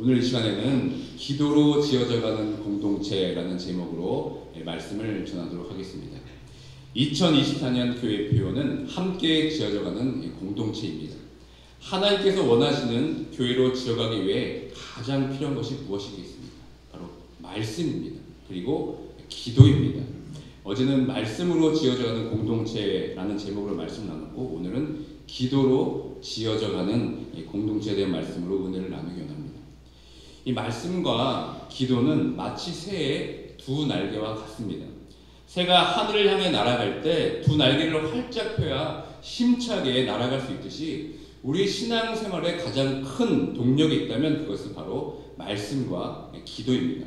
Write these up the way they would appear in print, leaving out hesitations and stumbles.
오늘 이 시간에는 기도로 지어져가는 공동체라는 제목으로 말씀을 전하도록 하겠습니다. 2024년 교회 표어는 함께 지어져가는 공동체입니다. 하나님께서 원하시는 교회로 지어가기 위해 가장 필요한 것이 무엇이겠습니까? 바로 말씀입니다. 그리고 기도입니다. 어제는 말씀으로 지어져가는 공동체라는 제목으로 말씀 나눴고, 오늘은 기도로 지어져가는 공동체에 대한 말씀으로 은혜를 나누기 원합니다. 이 말씀과 기도는 마치 새의 두 날개와 같습니다. 새가 하늘을 향해 날아갈 때 두 날개를 활짝 펴야 힘차게 날아갈 수 있듯이, 우리 신앙생활에 가장 큰 동력이 있다면 그것은 바로 말씀과 기도입니다.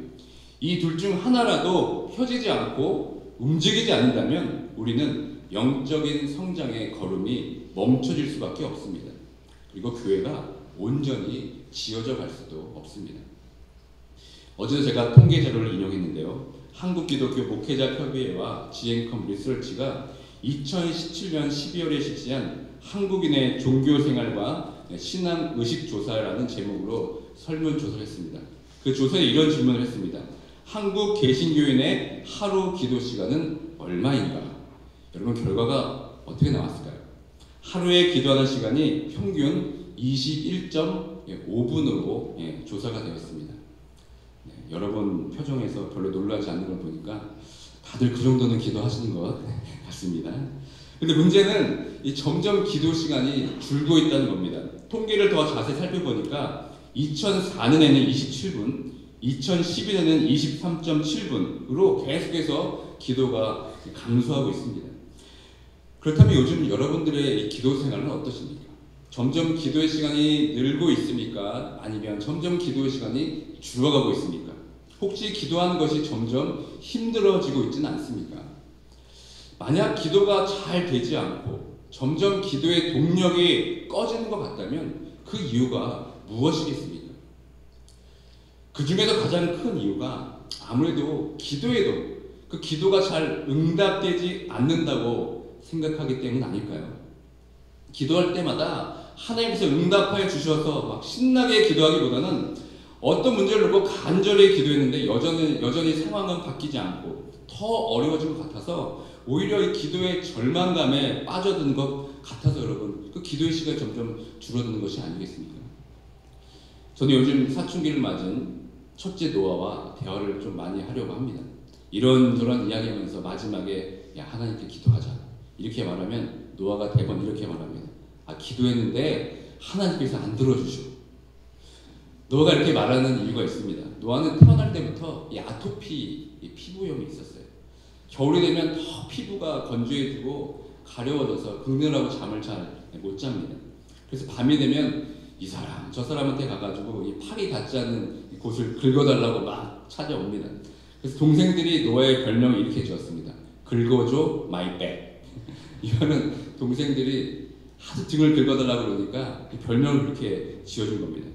이 둘 중 하나라도 펴지지 않고 움직이지 않는다면 우리는 영적인 성장의 걸음이 멈춰질 수밖에 없습니다. 그리고 교회가 온전히 지어져 갈 수도 없습니다. 어제도 제가 통계 자료를 인용했는데요. 한국기독교 목회자협의회와 지앤컴 리서치가 2017년 12월에 실시한 한국인의 종교생활과 신앙의식조사라는 제목으로 설문조사를 했습니다. 그 조사에 이런 질문을 했습니다. 한국 개신교인의 하루 기도 시간은 얼마인가? 여러분, 결과가 어떻게 나왔을까요? 하루에 기도하는 시간이 평균 21.5분으로 조사가 되었습니다. 여러분 표정에서 별로 놀라지 않는 걸 보니까 다들 그 정도는 기도하시는 것 같습니다. 근데 문제는 점점 기도 시간이 줄고 있다는 겁니다. 통계를 더 자세히 살펴보니까 2004년에는 27분, 2012년에는 23.7분으로 계속해서 기도가 감소하고 있습니다. 그렇다면 요즘 여러분들의 이 기도 생활은 어떠십니까? 점점 기도의 시간이 늘고 있습니까? 아니면 점점 기도의 시간이 줄어가고 있습니까? 혹시 기도하는 것이 점점 힘들어지고 있지는 않습니까? 만약 기도가 잘 되지 않고 점점 기도의 동력이 꺼지는 것 같다면 그 이유가 무엇이겠습니까? 그 중에서 가장 큰 이유가 아무래도 기도에도 그 기도가 잘 응답되지 않는다고 생각하기 때문 아닐까요? 기도할 때마다 하나님께서 응답하여 주셔서 막 신나게 기도하기보다는 어떤 문제를 놓고 간절히 기도했는데 여전히 상황은 바뀌지 않고 더 어려워진 것 같아서 오히려 이 기도의 절망감에 빠져드는 것 같아서 여러분, 그 기도의 시간이 점점 줄어드는 것이 아니겠습니까? 저는 요즘 사춘기를 맞은 첫째 노아와 대화를 좀 많이 하려고 합니다. 이런저런 이야기하면서 마지막에 야, 하나님께 기도하자 이렇게 말하면 노아가 대번 이렇게 말합니다. 기도했는데 하나님께서 안 들어주시고. 노아가 이렇게 말하는 이유가 있습니다. 노아는 태어날 때부터 이 아토피 피부염이 있었어요. 겨울이 되면 더 피부가 건조해지고 가려워져서 긁느라고 잠을 잘 못 잡니다. 그래서 밤이 되면 이 사람 저 사람한테 가가지고 이 팔이 닿지 않는 곳을 긁어달라고 막 찾아옵니다. 그래서 동생들이 노아의 별명을 이렇게 지었습니다. 긁어줘 마이 백. 이거는 동생들이 하도 등을 긁어달라고 그러니까 별명을 그렇게 지어준 겁니다.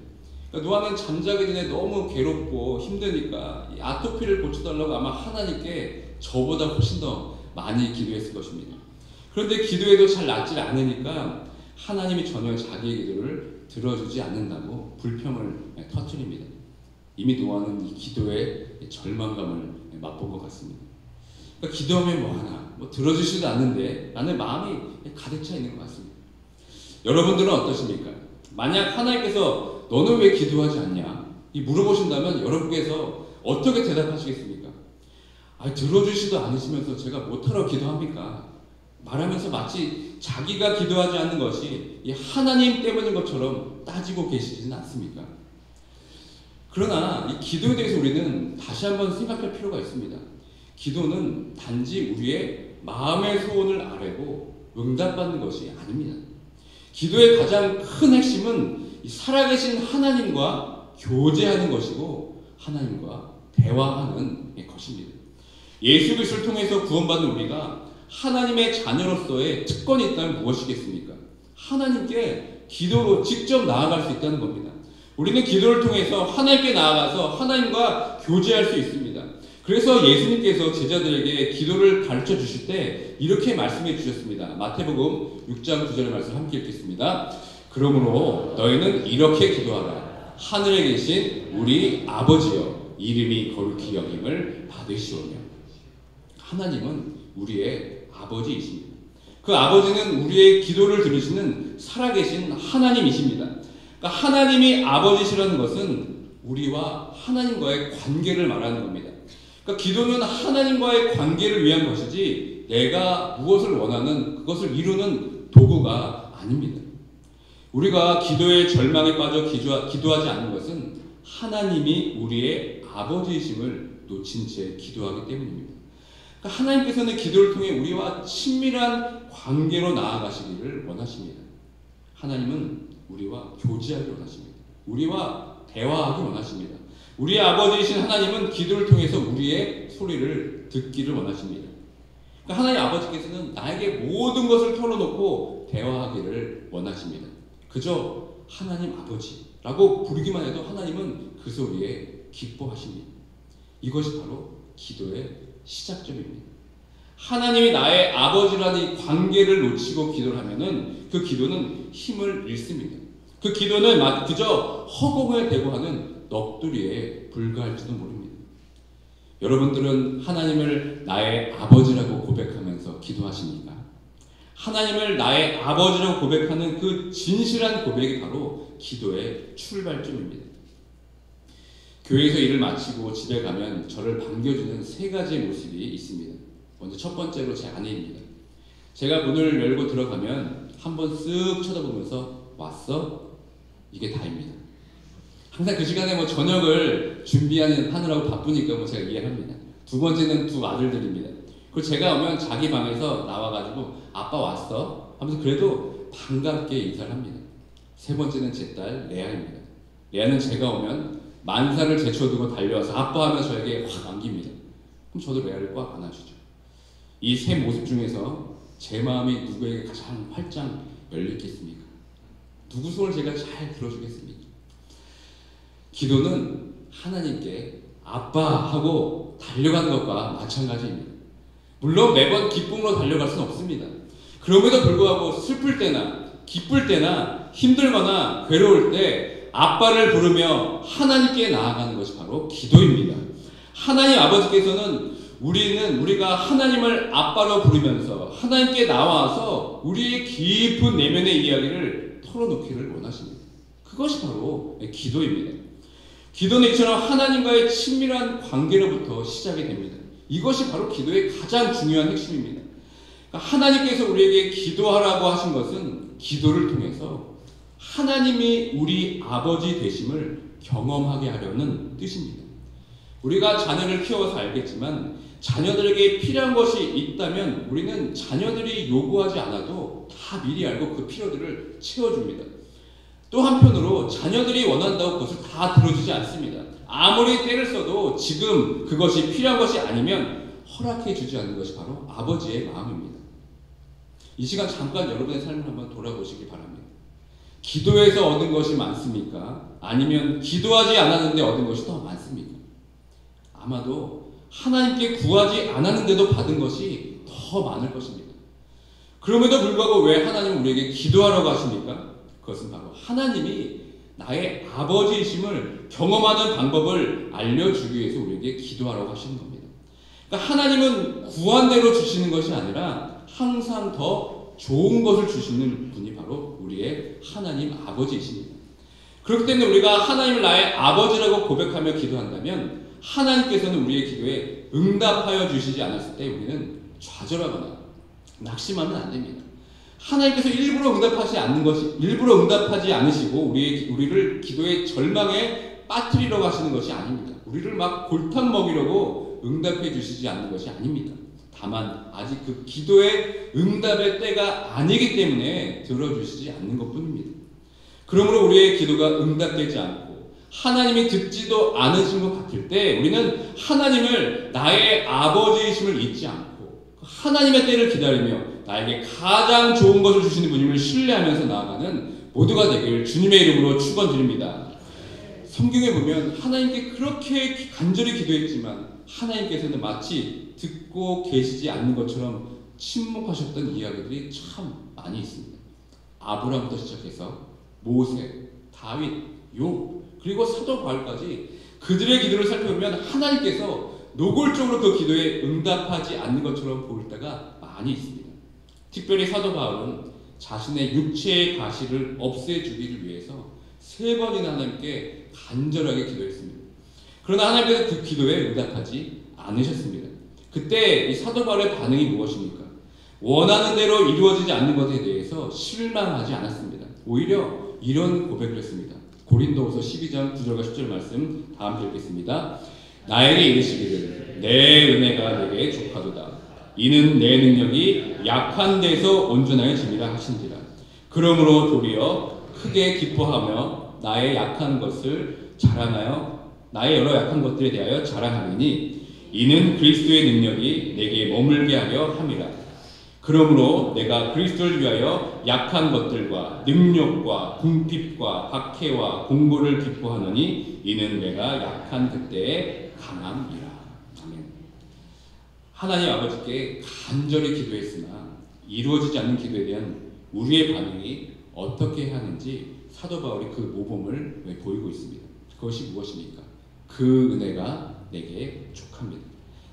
그러니까 노아는 잠자기 전에 너무 괴롭고 힘드니까 이 아토피를 고쳐달라고 아마 하나님께 저보다 훨씬 더 많이 기도했을 것입니다. 그런데 기도해도 잘 낫지 않으니까 하나님이 전혀 자기의 기도를 들어주지 않는다고 불평을 터뜨립니다. 이미 노아는 이 기도의 절망감을 맛본 것 같습니다. 그러니까 기도하면 뭐하나, 들어주지도 않는데 라는 마음이 가득 차 있는 것 같습니다. 여러분들은 어떠십니까? 만약 하나님께서 너는 왜 기도하지 않냐? 물어보신다면 여러분께서 어떻게 대답하시겠습니까? 들어주지도 않으시면서 제가 못하러 기도합니까? 말하면서 마치 자기가 기도하지 않는 것이 하나님 때문인 것처럼 따지고 계시지는 않습니까? 그러나 이 기도에 대해서 우리는 다시 한번 생각할 필요가 있습니다. 기도는 단지 우리의 마음의 소원을 아뢰고 응답받는 것이 아닙니다. 기도의 가장 큰 핵심은 살아계신 하나님과 교제하는 것이고 하나님과 대화하는 것입니다. 예수 그리스도를 통해서 구원받은 우리가 하나님의 자녀로서의 특권이 있다면 무엇이겠습니까? 하나님께 기도로 직접 나아갈 수 있다는 겁니다. 우리는 기도를 통해서 하나님께 나아가서 하나님과 교제할 수 있습니다. 그래서 예수님께서 제자들에게 기도를 가르쳐 주실 때 이렇게 말씀해 주셨습니다. 마태복음 6장 9절의 말씀 함께 읽겠습니다. 그러므로 너희는 이렇게 기도하라. 하늘에 계신 우리 아버지여 이름이 거룩히 여김을 받으시오며. 하나님은 우리의 아버지이십니다. 그 아버지는 우리의 기도를 들으시는 살아계신 하나님이십니다. 그러니까 하나님이 아버지시라는 것은 우리와 하나님과의 관계를 말하는 겁니다. 그러니까 기도는 하나님과의 관계를 위한 것이지 내가 무엇을 원하는 그것을 이루는 도구가 아닙니다. 우리가 기도의 절망에 빠져 기도하지 않는 것은 하나님이 우리의 아버지이심을 놓친 채 기도하기 때문입니다. 그러니까 하나님께서는 기도를 통해 우리와 친밀한 관계로 나아가시기를 원하십니다. 하나님은 우리와 교제하기 원하십니다. 우리와 대화하기 원하십니다. 우리의 아버지이신 하나님은 기도를 통해서 우리의 소리를 듣기를 원하십니다. 그러니까 하나님 아버지께서는 나에게 모든 것을 털어놓고 대화하기를 원하십니다. 그저 하나님 아버지라고 부르기만 해도 하나님은 그 소리에 기뻐하십니다. 이것이 바로 기도의 시작점입니다. 하나님이 나의 아버지라는 이 관계를 놓치고 기도를 하면은 그 기도는 힘을 잃습니다. 그 기도는 그저 허공에 대고 하는 넋두리에 불과할지도 모릅니다. 여러분들은 하나님을 나의 아버지라고 고백하면서 기도하십니까? 하나님을 나의 아버지라고 고백하는 그 진실한 고백이 바로 기도의 출발점입니다. 교회에서 일을 마치고 집에 가면 저를 반겨주는 세 가지의 모습이 있습니다. 먼저 첫 번째로 제 아내입니다. 제가 문을 열고 들어가면 한번 쓱 쳐다보면서 왔어? 이게 다입니다. 항상 그 시간에 저녁을 하느라고 바쁘니까 제가 이해합니다. 두 번째는 두 아들들입니다. 그리고 제가 오면 자기 방에서 나와가지고 아빠 왔어? 하면서 그래도 반갑게 인사를 합니다. 세 번째는 제 딸 레아입니다. 레아는 제가 오면 만사를 제쳐두고 달려와서 아빠 하면 저에게 확 안깁니다. 그럼 저도 레아를 꽉 안아주죠. 이 세 모습 중에서 제 마음이 누구에게 가장 활짝 열렸겠습니까? 누구 손을 제가 잘 들어주겠습니까? 기도는 하나님께 아빠 하고 달려가는 것과 마찬가지입니다. 물론 매번 기쁨으로 달려갈 수는 없습니다. 그럼에도 불구하고 슬플 때나 기쁠 때나 힘들거나 괴로울 때 아빠를 부르며 하나님께 나아가는 것이 바로 기도입니다. 하나님 아버지께서는 우리가 하나님을 아빠로 부르면서 하나님께 나와서 우리의 깊은 내면의 이야기를 털어놓기를 원하십니다. 그것이 바로 기도입니다. 기도는 이처럼 하나님과의 친밀한 관계로부터 시작이 됩니다. 이것이 바로 기도의 가장 중요한 핵심입니다. 그러니까 하나님께서 우리에게 기도하라고 하신 것은 기도를 통해서 하나님이 우리 아버지 되심을 경험하게 하려는 뜻입니다. 우리가 자녀를 키워서 알겠지만 자녀들에게 필요한 것이 있다면 우리는 자녀들이 요구하지 않아도 다 미리 알고 그 필요들을 채워줍니다. 또 한편으로 자녀들이 원한다고 그것을 다 들어주지 않습니다. 아무리 때를 써도 지금 그것이 필요한 것이 아니면 허락해 주지 않는 것이 바로 아버지의 마음입니다. 이 시간 잠깐 여러분의 삶을 한번 돌아보시기 바랍니다. 기도해서 얻은 것이 많습니까? 아니면 기도하지 않았는데 얻은 것이 더 많습니까? 아마도 하나님께 구하지 않았는데도 받은 것이 더 많을 것입니다. 그럼에도 불구하고 왜 하나님은 우리에게 기도하라고 하십니까? 그것은 바로 하나님이 나의 아버지이심을 경험하는 방법을 알려주기 위해서 우리에게 기도하라고 하시는 겁니다. 그러니까 하나님은 구한 대로 주시는 것이 아니라 항상 더 좋은 것을 주시는 분이 바로 우리의 하나님 아버지이십니다. 그렇기 때문에 우리가 하나님을 나의 아버지라고 고백하며 기도한다면 하나님께서는 우리의 기도에 응답하여 주시지 않았을 때 우리는 좌절하거나 낙심하면 안 됩니다. 하나님께서 일부러 응답하지 않으시고 우리를 기도의 절망에 빠뜨리려고 하시는 것이 아닙니다. 우리를 막 골탕 먹이려고 응답해 주시지 않는 것이 아닙니다. 다만 아직 그 기도의 응답의 때가 아니기 때문에 들어주시지 않는 것뿐입니다. 그러므로 우리의 기도가 응답되지 않고 하나님이 듣지도 않으신 것 같을 때 우리는 하나님을 나의 아버지이심을 잊지 않고 하나님의 때를 기다리며 나에게 가장 좋은 것을 주시는 분임을 신뢰하면서 나아가는 모두가 되길 주님의 이름으로 축원드립니다. 성경에 보면 하나님께 그렇게 간절히 기도했지만 하나님께서는 마치 듣고 계시지 않는 것처럼 침묵하셨던 이야기들이 참 많이 있습니다. 아브라함부터 시작해서 모세, 다윗, 욥 그리고 사도 바울까지 그들의 기도를 살펴보면 하나님께서 노골적으로 그 기도에 응답하지 않는 것처럼 보일 때가 많이 있습니다. 특별히 사도 바울은 자신의 육체의 가시를 없애주기를 위해서 3번이나 하나님께 간절하게 기도했습니다. 그러나 하나님께서 그 기도에 응답하지 않으셨습니다. 그때 이 사도 바울의 반응이 무엇입니까? 원하는 대로 이루어지지 않는 것에 대해서 실망하지 않았습니다. 오히려 이런 고백을 했습니다. 고린도후서 12장 9절과 10절 말씀 다 함께 읽겠습니다. 나에게 이르시기를 내 은혜가 내게 족하도다. 이는 내 능력이 약한 데서 온전하게 짐이라 하신지라. 그러므로 도리어 크게 기뻐하며 나의 약한 것을 자랑하여 나의 여러 약한 것들에 대하여 자랑하리니 이는 그리스도의 능력이 내게 머물게 하려 함이라. 그러므로 내가 그리스도를 위하여 약한 것들과 능력과 궁핍과 박해와 공고를 기뻐하노니 이는 내가 약한 그때의 강함이라. 아멘. 하나님 아버지께 간절히 기도했으나 이루어지지 않는 기도에 대한 우리의 반응이 어떻게 하는지 사도 바울이 그 모범을 보이고 있습니다. 그것이 무엇입니까? 그 은혜가 내게 족합니다.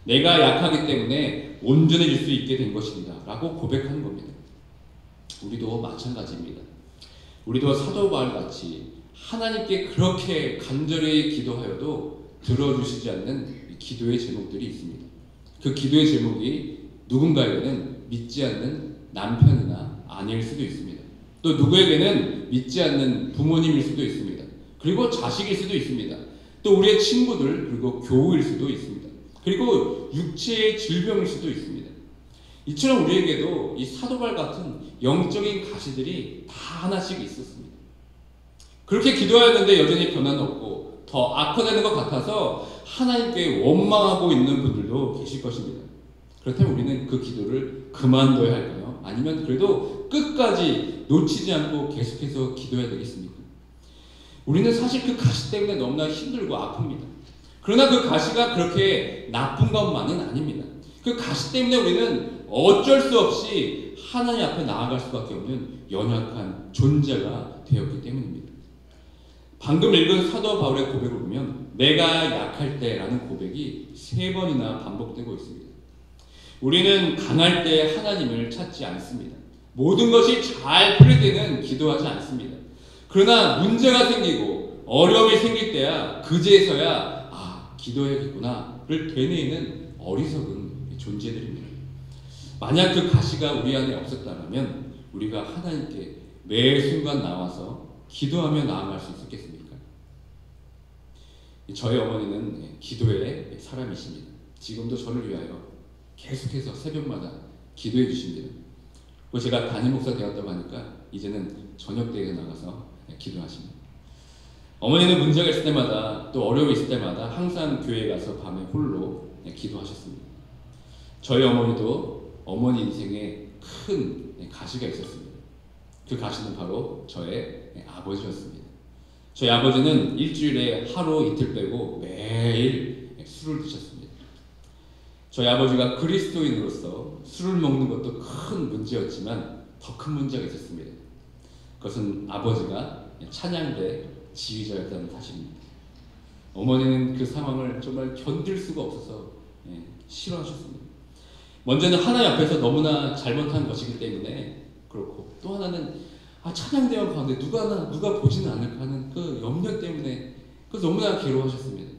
내가 약하기 때문에 온전해질 수 있게 된 것입니다. 라고 고백하는 겁니다. 우리도 마찬가지입니다. 우리도 사도 바울 같이 하나님께 그렇게 간절히 기도하여도 들어주시지 않는 기도의 제목들이 있습니다. 그 기도의 제목이 누군가에게는 믿지 않는 남편이나 아내일 수도 있습니다. 또 누구에게는 믿지 않는 부모님일 수도 있습니다. 그리고 자식일 수도 있습니다. 또 우리의 친구들 그리고 교우일 수도 있습니다. 그리고 육체의 질병일 수도 있습니다. 이처럼 우리에게도 이 사도 바울 같은 영적인 가시들이 다 하나씩 있었습니다. 그렇게 기도하였는데 여전히 변화는 없고 더 악화되는 것 같아서 하나님께 원망하고 있는 분들도 계실 것입니다. 그렇다면 우리는 그 기도를 그만둬야 할까요? 아니면 그래도 끝까지 놓치지 않고 계속해서 기도해야 되겠습니까? 우리는 사실 그 가시 때문에 너무나 힘들고 아픕니다. 그러나 그 가시가 그렇게 나쁜 것만은 아닙니다. 그 가시 때문에 우리는 어쩔 수 없이 하나님 앞에 나아갈 수밖에 없는 연약한 존재가 되었기 때문입니다. 방금 읽은 사도 바울의 고백을 보면 내가 약할 때라는 고백이 3번이나 반복되고 있습니다. 우리는 강할 때 하나님을 찾지 않습니다. 모든 것이 잘 풀릴 때는 기도하지 않습니다. 그러나 문제가 생기고 어려움이 생길 때야 그제서야 기도해야겠구나를 되뇌이는 어리석은 존재들입니다. 만약 그 가시가 우리 안에 없었다면 우리가 하나님께 매 순간 나와서 기도하며 나아갈 수 있었겠습니까? 저희 어머니는 기도의 사람이십니다. 지금도 저를 위하여 계속해서 새벽마다 기도해 주십니다. 그리고 제가 담임 목사 되었다고 하니까 이제는 저녁 때에 나가서 기도하십니다. 어머니는 문제가 있을 때마다 또 어려움이 있을 때마다 항상 교회에 가서 밤에 홀로 기도하셨습니다. 저희 어머니도 어머니 인생에 큰 가시가 있었습니다. 그 가시는 바로 저의 아버지였습니다. 저희 아버지는 일주일에 하루 이틀 빼고 매일 술을 드셨습니다. 저희 아버지가 그리스도인으로서 술을 먹는 것도 큰 문제였지만 더 큰 문제가 있었습니다. 그것은 아버지가 찬양대 지휘자였다는 사실입니다. 어머니는 그 상황을 정말 견딜 수가 없어서 싫어하셨습니다. 먼저는 하나님 앞에서 너무나 잘못한 것이기 때문에 그렇고 또 하나는 찬양대원 가운데 누가 보지는 않을까 하는 그 염려 때문에 그래서 너무나 괴로워하셨습니다.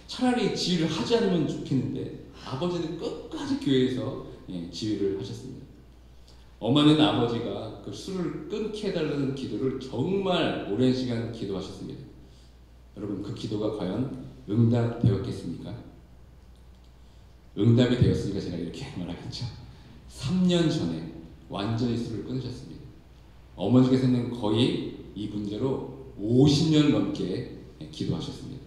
차라리 지휘를 하지 않으면 좋겠는데 아버지는 끝까지 교회에서 지휘를 하셨습니다. 어머니는 아버지가 그 술을 끊게 해달라는 기도를 정말 오랜 시간 기도하셨습니다. 여러분 그 기도가 과연 응답되었겠습니까? 응답이 되었으니까 제가 이렇게 말하겠죠. 3년 전에 완전히 술을 끊으셨습니다. 어머니께서는 거의 이 문제로 50년 넘게 기도하셨습니다.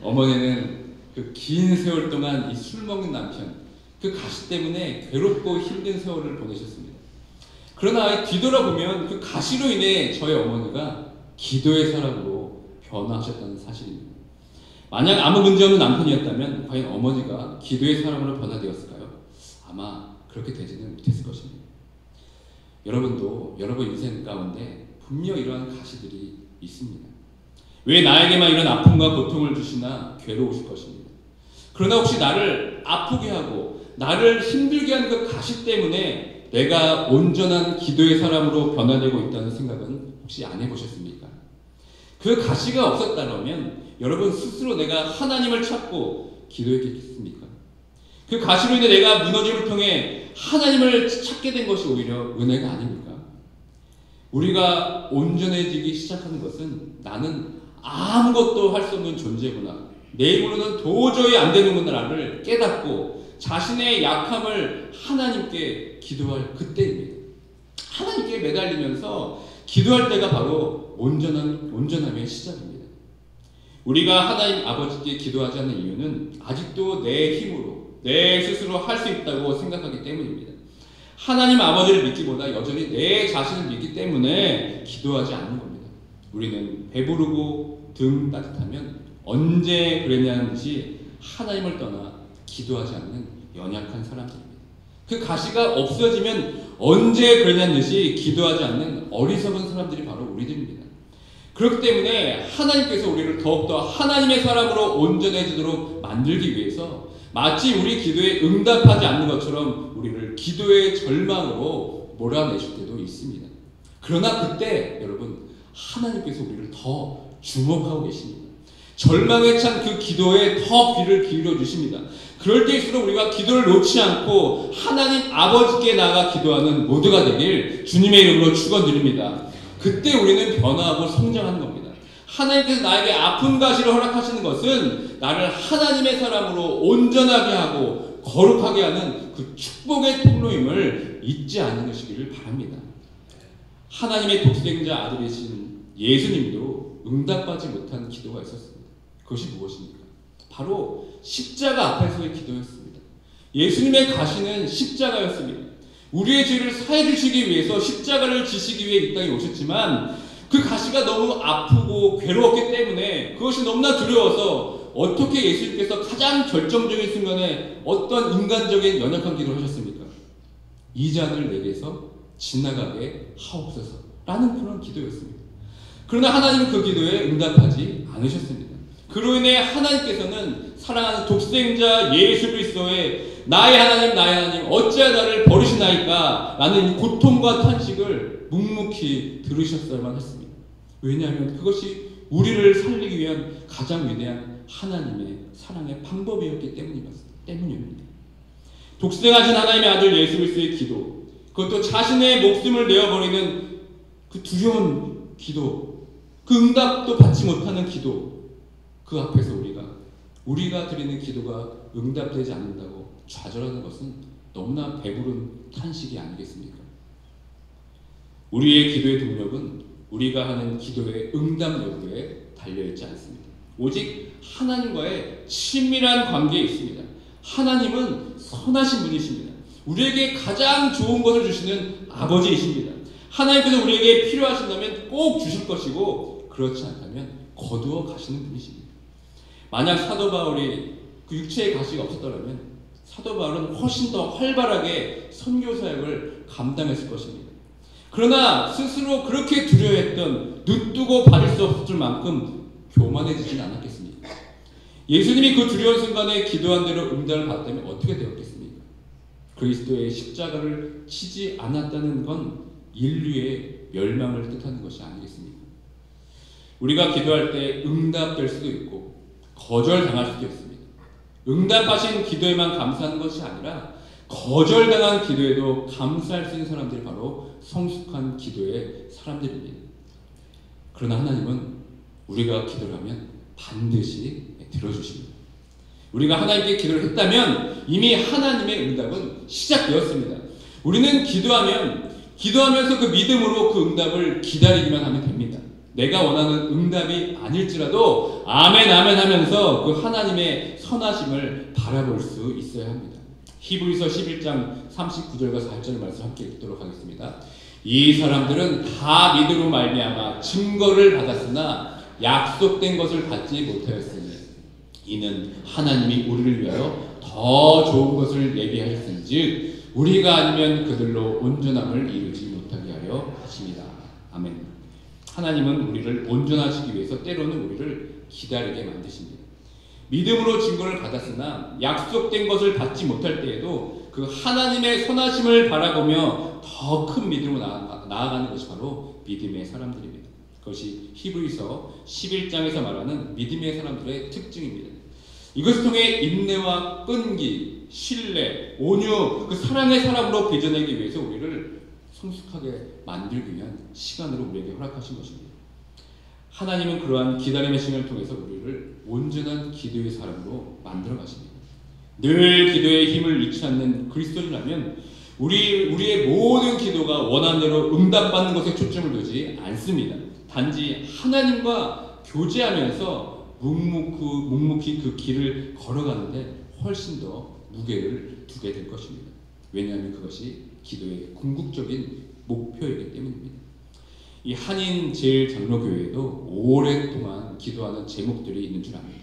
어머니는 그 긴 세월 동안 이 술 먹는 남편 그 가시 때문에 괴롭고 힘든 세월을 보내셨습니다. 그러나 뒤돌아보면 그 가시로 인해 저희 어머니가 기도의 사람으로 변화하셨다는 사실입니다. 만약 아무 문제 없는 남편이었다면 과연 어머니가 기도의 사람으로 변화되었을까요? 아마 그렇게 되지는 못했을 것입니다. 여러분도 여러분 인생 가운데 분명 이러한 가시들이 있습니다. 왜 나에게만 이런 아픔과 고통을 주시나 괴로우실 것입니다. 그러나 혹시 나를 아프게 하고 나를 힘들게 하는 그 가시 때문에 내가 온전한 기도의 사람으로 변화되고 있다는 생각은 혹시 안 해보셨습니까? 그 가시가 없었다면 여러분 스스로 내가 하나님을 찾고 기도했겠습니까? 그 가시로 인해 내가 무너짐을 통해 하나님을 찾게 된 것이 오히려 은혜가 아닙니까? 우리가 온전해지기 시작하는 것은 나는 아무것도 할 수 없는 존재구나, 내 힘으로는 도저히 안 되는구나를 깨닫고 자신의 약함을 하나님께 기도할 그때입니다. 하나님께 매달리면서 기도할 때가 바로 온전함의 시작입니다. 우리가 하나님 아버지께 기도하지 않는 이유는 아직도 내 힘으로 내 스스로 할 수 있다고 생각하기 때문입니다. 하나님 아버지를 믿기보다 여전히 내 자신을 믿기 때문에 기도하지 않는 겁니다. 우리는 배부르고 등 따뜻하면 언제 그랬냐는 듯이 하나님을 떠나 기도하지 않는 연약한 사람들입니다. 그 가시가 없어지면 언제 그랬냐는 듯이 기도하지 않는 어리석은 사람들이 바로 우리들입니다. 그렇기 때문에 하나님께서 우리를 더욱더 하나님의 사람으로 온전해지도록 만들기 위해서 마치 우리 기도에 응답하지 않는 것처럼 우리를 기도의 절망으로 몰아내실 때도 있습니다. 그러나 그때 여러분 하나님께서 우리를 더 주목하고 계십니다. 절망에 찬 그 기도에 더 귀를 기울여 주십니다. 그럴 때일수록 우리가 기도를 놓지 않고 하나님 아버지께 나아가 기도하는 모두가 되길 주님의 이름으로 축원드립니다. 그때 우리는 변화하고 성장하는 겁니다. 하나님께서 나에게 아픈 가시를 허락하시는 것은 나를 하나님의 사람으로 온전하게 하고 거룩하게 하는 그 축복의 통로임을 잊지 않으시기를 바랍니다. 하나님의 독생자 아들이신 예수님도 응답받지 못한 기도가 있었습니다. 그것이 무엇입니까? 바로 십자가 앞에서의 기도였습니다. 예수님의 가시는 십자가였습니다. 우리의 죄를 사해 주시기 위해서 십자가를 지시기 위해 이 땅에 오셨지만 그 가시가 너무 아프고 괴로웠기 때문에 그것이 너무나 두려워서 어떻게 예수님께서 가장 결정적인 순간에 어떤 인간적인 연약한 기도를 하셨습니까? 이 잔을 내게서 지나가게 하옵소서 라는 그런 기도였습니다. 그러나 하나님은 그 기도에 응답하지 않으셨습니다. 그로 인해 하나님께서는 사랑하는 독생자 예수 그리스도의 나의 하나님 어찌하여 나를 버리시나이까 라는 고통과 탄식을 묵묵히 들으셨어야만 했습니다. 왜냐하면 그것이 우리를 살리기 위한 가장 위대한 하나님의 사랑의 방법이었기 때문입니다. 독생하신 하나님의 아들 예수 그리스도의 기도, 그것도 자신의 목숨을 내어버리는 그 두려운 기도, 그 응답도 받지 못하는 기도, 그 앞에서 우리가 드리는 기도가 응답되지 않는다고 좌절하는 것은 너무나 배부른 탄식이 아니겠습니까? 우리의 기도의 동력은 우리가 하는 기도의 응답 여부에 달려있지 않습니다. 오직 하나님과의 친밀한 관계에 있습니다. 하나님은 선하신 분이십니다. 우리에게 가장 좋은 것을 주시는 아버지이십니다. 하나님께서 우리에게 필요하신다면 꼭 주실 것이고 그렇지 않다면 거두어 가시는 분이십니다. 만약 사도 바울이 그 육체의 가시가 없었더라면 사도 바울은 훨씬 더 활발하게 선교 사역을 감당했을 것입니다. 그러나 스스로 그렇게 두려워했던 눈뜨고 받을 수 없을 만큼 교만해지진 않았겠습니까? 예수님이 그 두려운 순간에 기도한 대로 응답을 받았다면 어떻게 되었겠습니까? 그리스도의 십자가를 치지 않았다는 건 인류의 멸망을 뜻하는 것이 아니겠습니까? 우리가 기도할 때 응답될 수도 있고 거절당할 수도 있습니다. 응답하신 기도에만 감사하는 것이 아니라 거절당한 기도에도 감사할 수 있는 사람들이 바로 성숙한 기도의 사람들입니다. 그러나 하나님은 우리가 기도를 하면 반드시 들어주십니다. 우리가 하나님께 기도를 했다면 이미 하나님의 응답은 시작되었습니다. 우리는 기도하면서 그 믿음으로 그 응답을 기다리기만 하면 됩니다. 내가 원하는 응답이 아닐지라도 아멘 하면서 그 하나님의 선하심을 바라볼 수 있어야 합니다. 히브리서 11장 39절과 40절 말씀 함께 읽도록 하겠습니다. 이 사람들은 다 믿음으로 말미암아 증거를 받았으나 약속된 것을 받지 못하였으니 이는 하나님이 우리를 위하여 더 좋은 것을 예비하였은즉 우리가 아니면 그들로 온전함을 이루지 못하게 하려 하십니다. 아멘. 하나님은 우리를 온전하시기 위해서 때로는 우리를 기다리게 만드십니다. 믿음으로 증거를 받았으나 약속된 것을 받지 못할 때에도 그 하나님의 선하심을 바라보며 더 큰 믿음으로 나아가는 것이 바로 믿음의 사람들입니다. 그것이 히브리서 11장에서 말하는 믿음의 사람들의 특징입니다. 이것을 통해 인내와 끈기, 신뢰, 온유, 그 사랑의 사람으로 빚어내기 위해서 우리를 성숙하게 만들기 위한 시간으로 우리에게 허락하신 것입니다. 하나님은 그러한 기다림의 시간을 통해서 우리를 온전한 기도의 사람으로 만들어 가십니다. 늘 기도의 힘을 잃지 않는 그리스도인이라면 우리의 모든 기도가 원하는 대로 응답받는 것에 초점을 두지 않습니다. 단지 하나님과 교제하면서 묵묵히 그 길을 걸어가는데 훨씬 더 무게를 두게 될 것입니다. 왜냐하면 그것이 기도의 궁극적인 목표이기 때문입니다. 이 한인제일장로교회에도 오랫동안 기도하는 제목들이 있는 줄 압니다.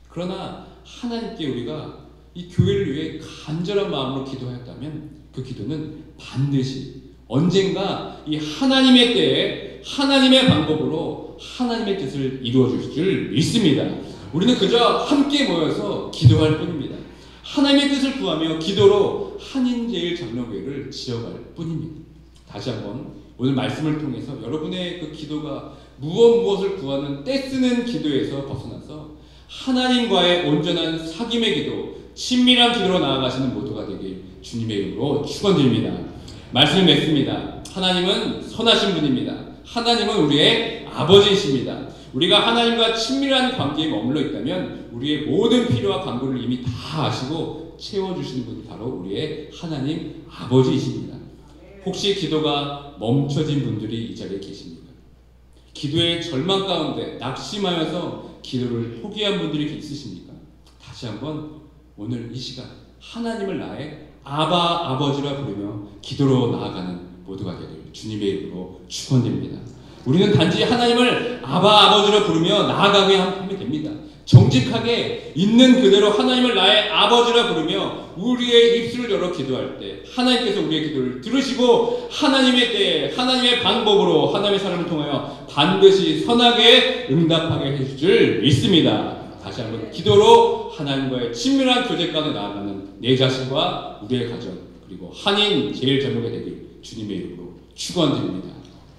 그러나 하나님께 우리가 이 교회를 위해 간절한 마음으로 기도하였다면 그 기도는 반드시 언젠가 이 하나님의 때에 하나님의 방법으로 하나님의 뜻을 이루어 주실 줄 믿습니다. 우리는 그저 함께 모여서 기도할 뿐입니다. 하나님의 뜻을 구하며 기도로 한인제일장로교회를 지어갈 뿐입니다. 다시 한번 오늘 말씀을 통해서 여러분의 그 기도가 무엇을 구하는 떼쓰는 기도에서 벗어나서 하나님과의 온전한 사귐의 기도, 친밀한 기도로 나아가시는 모두가 되길 주님의 이름으로 축원드립니다. 말씀을 맺습니다. 하나님은 선하신 분입니다. 하나님은 우리의 아버지이십니다. 우리가 하나님과 친밀한 관계에 머물러 있다면 우리의 모든 필요와 간구를 이미 다 아시고 채워주시는 분이 바로 우리의 하나님 아버지이십니다. 혹시 기도가 멈춰진 분들이 이 자리에 계십니까? 기도의 절망 가운데 낙심하면서 기도를 포기한 분들이 있으십니까? 다시 한번 오늘 이 시간 하나님을 나의 아버지라 부르며 기도로 나아가는 모두가 되길 주님의 이름으로 축원드립니다. 우리는 단지 하나님을 아버지로 부르며 나아가게 하면 됩니다. 정직하게 있는 그대로 하나님을 나의 아버지라 부르며 우리의 입술을 열어 기도할 때 하나님께서 우리의 기도를 들으시고 하나님의 때에 하나님의 방법으로 하나님의 사람을 통하여 반드시 선하게 응답하게 해줄 줄 믿습니다. 다시 한번 기도로 하나님과의 친밀한 교제 가운데 나아가는 내 자신과 우리의 가정 그리고 한인 제일장로가 되길 주님의 이름으로 축원드립니다.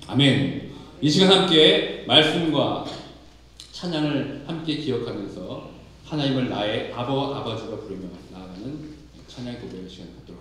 아멘. 이 시간 함께 말씀과 찬양을 함께 기억하면서 하나님을 나의 아버지가 부르며 나아가는 찬양 고백의 시간 갖도록 하겠습니다.